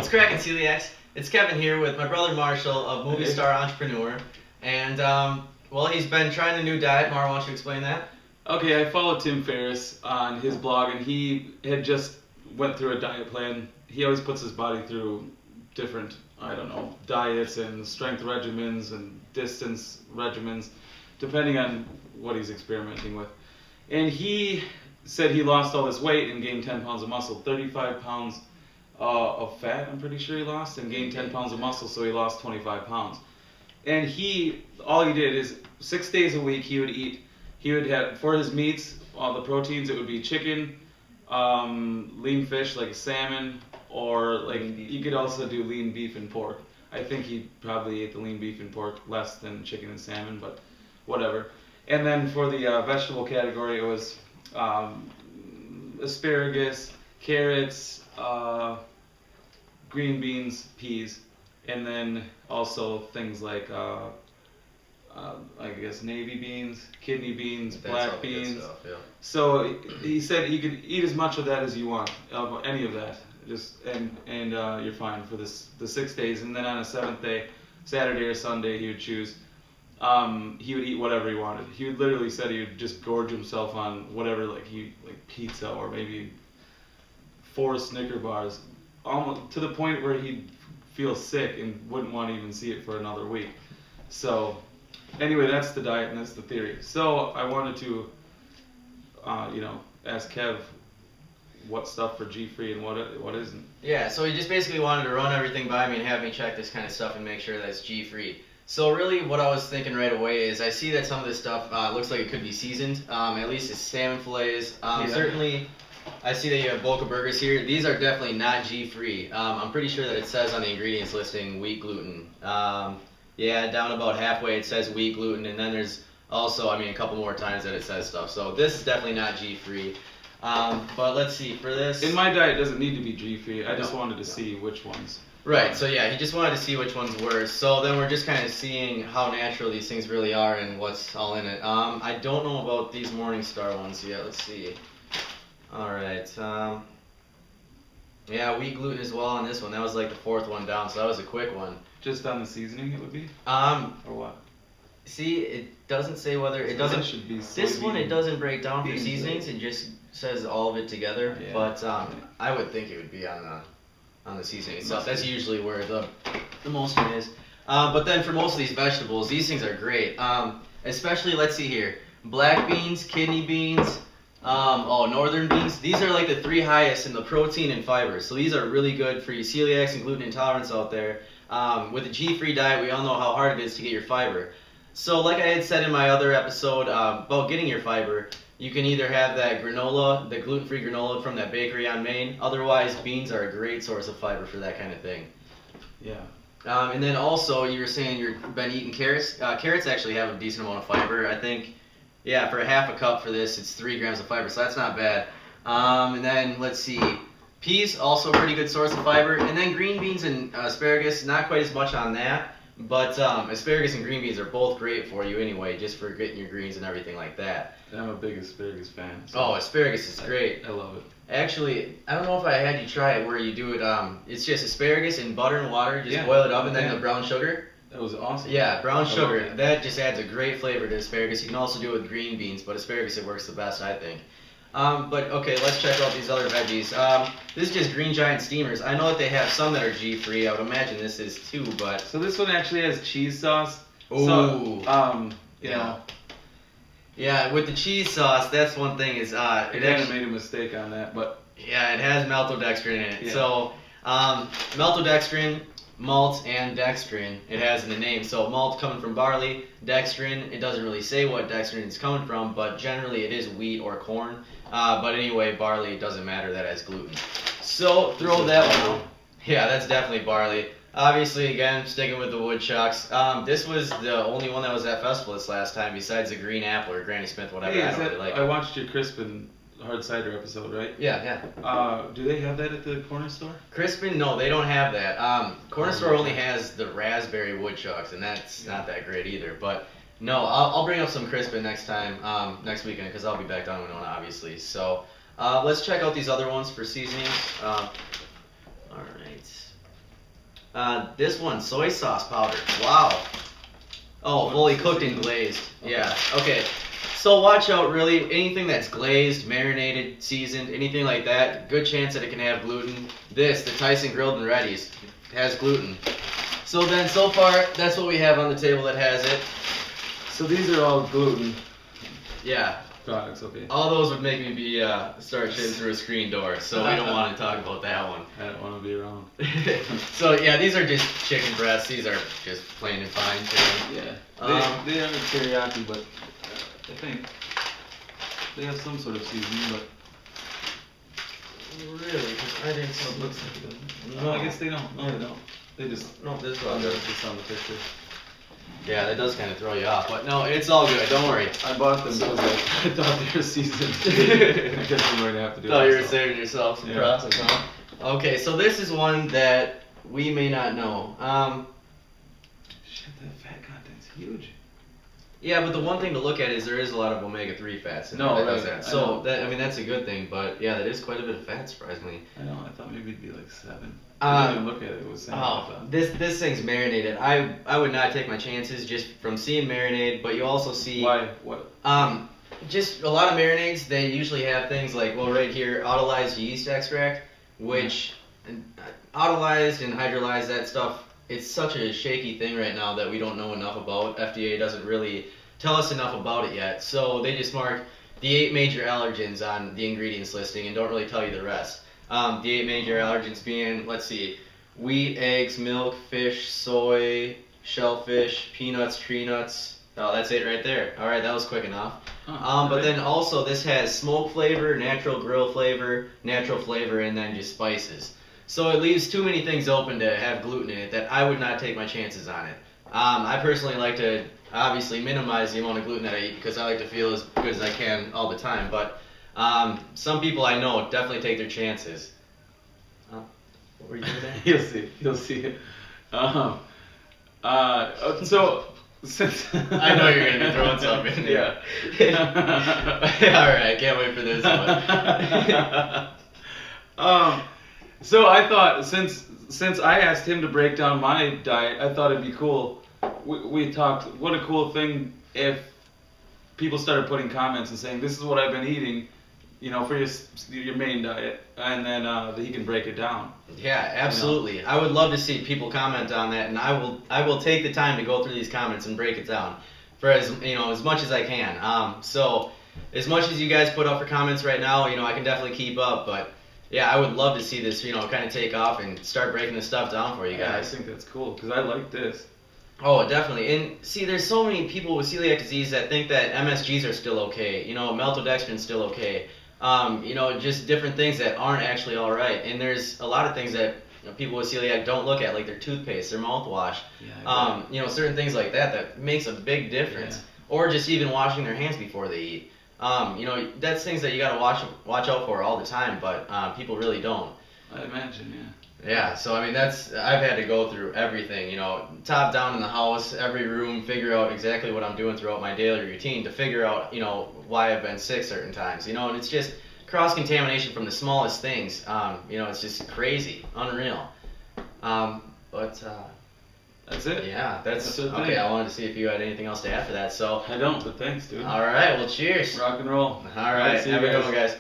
What's cracking, celiacs? It's Kevin here with my brother Marshall, a movie star entrepreneur, and well, he's been trying a new diet. Mar, why don't you explain that? Okay, I follow Tim Ferriss on his blog, and he had just went through a diet plan. He always puts his body through different, diets and strength regimens and distance regimens, depending on what he's experimenting with. And he said he lost all this weight and gained 10 pounds of muscle, 35 pounds of fat, I'm pretty sure he lost, and gained 10 pounds of muscle, so he lost 25 pounds. And all he did is 6 days a week he would have, for his meats, all the proteins, it would be chicken, lean fish like salmon, or like you could also do lean beef and pork. I think he probably ate the lean beef and pork less than chicken and salmon, but whatever. And then for the vegetable category, it was asparagus, carrots, green beans, peas, and then also things like I guess navy beans, kidney beans, black beans. Stuff, yeah. So he said you could eat as much of that as you want, of any of that, and you're fine for the 6 days. And then on a 7th day, Saturday or Sunday, he would choose. He would eat whatever he wanted. He would literally said he would just gorge himself on whatever, like pizza or maybe 4 Snicker bars, almost to the point where he'd feel sick and wouldn't want to even see it for another week. So anyway, that's the diet and that's the theory. So I wanted to, ask Kev what stuff for G-free and what isn't. Yeah, so he just basically wanted to run everything by me and have me check this kind of stuff and make sure that it's G-free. So really what I was thinking right away is I see that some of this stuff looks like it could be seasoned, at least it's salmon fillets. Certainly I see that you have Boca burgers here. These are definitely not G-free. I'm pretty sure that it says on the ingredients listing wheat gluten. Yeah, down about halfway it says wheat gluten, and then there's also, a couple more times that it says stuff. So this is definitely not G-free. But let's see, for this... In my diet, it doesn't need to be G-free. I just wanted to see which ones. Right, so yeah, he just wanted to see which ones were. So then we're just kind of seeing how natural these things really are and what's all in it. I don't know about these Morningstar ones yet. Let's see. Alright, yeah, wheat gluten as well on this one. That was like the 4th one down, so that was a quick one. Just on the seasoning it would be? Or what? See, it doesn't say whether, it doesn't, should be this one it doesn't break down for seasonings, it just says all of it together, yeah. But I would think it would be on the seasoning itself. That's usually where the most of it is. But then for most of these vegetables, these things are great. Especially, let's see here, black beans, kidney beans, northern beans. These are like the 3 highest in the protein and fiber. So these are really good for you celiacs and gluten intolerance out there. With a G-free diet, we all know how hard it is to get your fiber. So like I had said in my other episode about getting your fiber, you can either have that granola, the gluten-free granola from that bakery on Main. Otherwise, beans are a great source of fiber for that kind of thing. Yeah. And then also, you were saying you've been eating carrots. Carrots actually have a decent amount of fiber. I think, yeah, for a half a cup for this, it's 3 grams of fiber, so that's not bad. And then, let's see, peas, also a pretty good source of fiber. And then green beans and asparagus, not quite as much on that. But asparagus and green beans are both great for you anyway, just for getting your greens and everything like that. I'm a big asparagus fan. So oh, asparagus is great. I love it. Actually, I don't know if I had you try it where you do it, it's just asparagus and butter and water, just boil it up, and then the brown sugar. That was awesome. Yeah, brown sugar. That just adds a great flavor to asparagus. You can also do it with green beans, but asparagus, it works the best, I think. But okay, let's check out these other veggies. This is just Green Giant steamers. I know that they have some that are G-free. I would imagine this is too, but... So this one actually has cheese sauce. Ooh. So, Yeah, with the cheese sauce, that's one thing is... I kind of made a mistake on that, but... Yeah, it has maltodextrin in it. Yeah. So, maltodextrin, malt, and dextrin, it has in the name. So malt coming from barley, dextrin, it doesn't really say what dextrin is coming from, but generally it is wheat or corn. But anyway, barley, doesn't matter, that has gluten. So throw that one out. Yeah, that's definitely barley. Obviously, again, sticking with the woodchucks. This was the only one that was at festival this last time, besides the green apple or Granny Smith, whatever. Hey, I don't really like I it. watched your Crispin hard cider episode, right? Yeah. Do they have that at the corner store? Crispin, no, they don't have that. Corner store only has the raspberry woodchucks, and that's not that great either. But no, I'll bring up some Crispin next time, next weekend, because I'll be back down in Winona, obviously. So let's check out these other ones for seasonings. All right. This one, soy sauce powder. Wow. Oh, fully cooked and glazed. Okay. Yeah. Okay. So watch out, really. Anything that's glazed, marinated, seasoned, anything like that, good chance that it can have gluten. This, the Tyson Grilled and Ready's, has gluten. So then, so far, that's what we have on the table that has it. So these are all gluten Yeah. products, okay. All those would make me be start shitting through a screen door, so we don't want to talk about that one. I don't want to be around. So yeah, these are just chicken breasts. These are just plain and fine chicken. Yeah. They are teriyaki, but I think they have some sort of seasoning, but Really? 'Cause I didn't see. it looks like it doesn't. No, I guess they don't. No, they don't. They just No, this oh, one. they're just on the picture. Yeah, that does kind of throw you off, but no, it's all good. Don't worry. I bought them because I thought they were seasoned. I guess I'm going to have to do Thought you were myself. saving yourself some Yeah. process, huh? Okay, so this is one that we may not know. Shit, that fat content's huge. Yeah, but the one thing to look at is there is a lot of omega-3 fats in No, there that right, does that. I So know. that, I mean, that's a good thing, but yeah, that is quite a bit of fat, surprisingly. I know, I thought maybe it'd be like 7. I didn't even look at it, it was saying Oh, that. this thing's marinated. I would not take my chances just from seeing marinade, but you also see Why? What? just a lot of marinades. They usually have things like, well, right here, autolyzed yeast extract, which autolyzed and hydrolyzed, that stuff. It's such a shaky thing right now that we don't know enough about. FDA doesn't really tell us enough about it yet, so they just mark the 8 major allergens on the ingredients listing and don't really tell you the rest. The 8 major allergens being, let's see, wheat, eggs, milk, fish, soy, shellfish, peanuts, tree nuts. Oh, that's it right there. All right, that was quick enough. But then also this has smoke flavor, natural grill flavor, natural flavor, and then just spices. So it leaves too many things open to have gluten in it that I would not take my chances on it. I personally like to obviously minimize the amount of gluten that I eat because I like to feel as good as I can all the time. But some people I know definitely take their chances. What were you doing there? You'll see. You'll see. So since I know you're gonna be throwing something in there. Yeah. All right, can't wait for this one. So I thought since I asked him to break down my diet, I thought it'd be cool. We talked. What a cool thing if people started putting comments and saying this is what I've been eating, you know, for your main diet, and then he can break it down. Yeah, absolutely. You know? I would love to see people comment on that, and I will take the time to go through these comments and break it down for as much as I can. So as much as you guys put up for comments right now, I can definitely keep up, but yeah, I would love to see this, kind of take off and start breaking this stuff down for you guys. Yeah, I think that's cool because I like this. Oh, definitely. And see, there's so many people with celiac disease that think that MSGs are still okay. Maltodextrin's still okay. Just different things that aren't actually all right. And there's a lot of things that people with celiac don't look at, like their toothpaste, their mouthwash. Yeah, certain things like that makes a big difference. Yeah. Or just even washing their hands before they eat. That's things that you gotta watch out for all the time, but people really don't. I imagine, yeah. Yeah, so I mean I've had to go through everything, top down in the house, every room, figure out exactly what I'm doing throughout my daily routine to figure out, why I've been sick certain times, and it's just cross-contamination from the smallest things, it's just crazy, unreal. But That's it. yeah, that's the okay. thing. I wanted to see if you had anything else to add for that, so. I don't, but thanks, dude. All right, well, cheers. Rock and roll. All right, See you have a good guys. one, guys.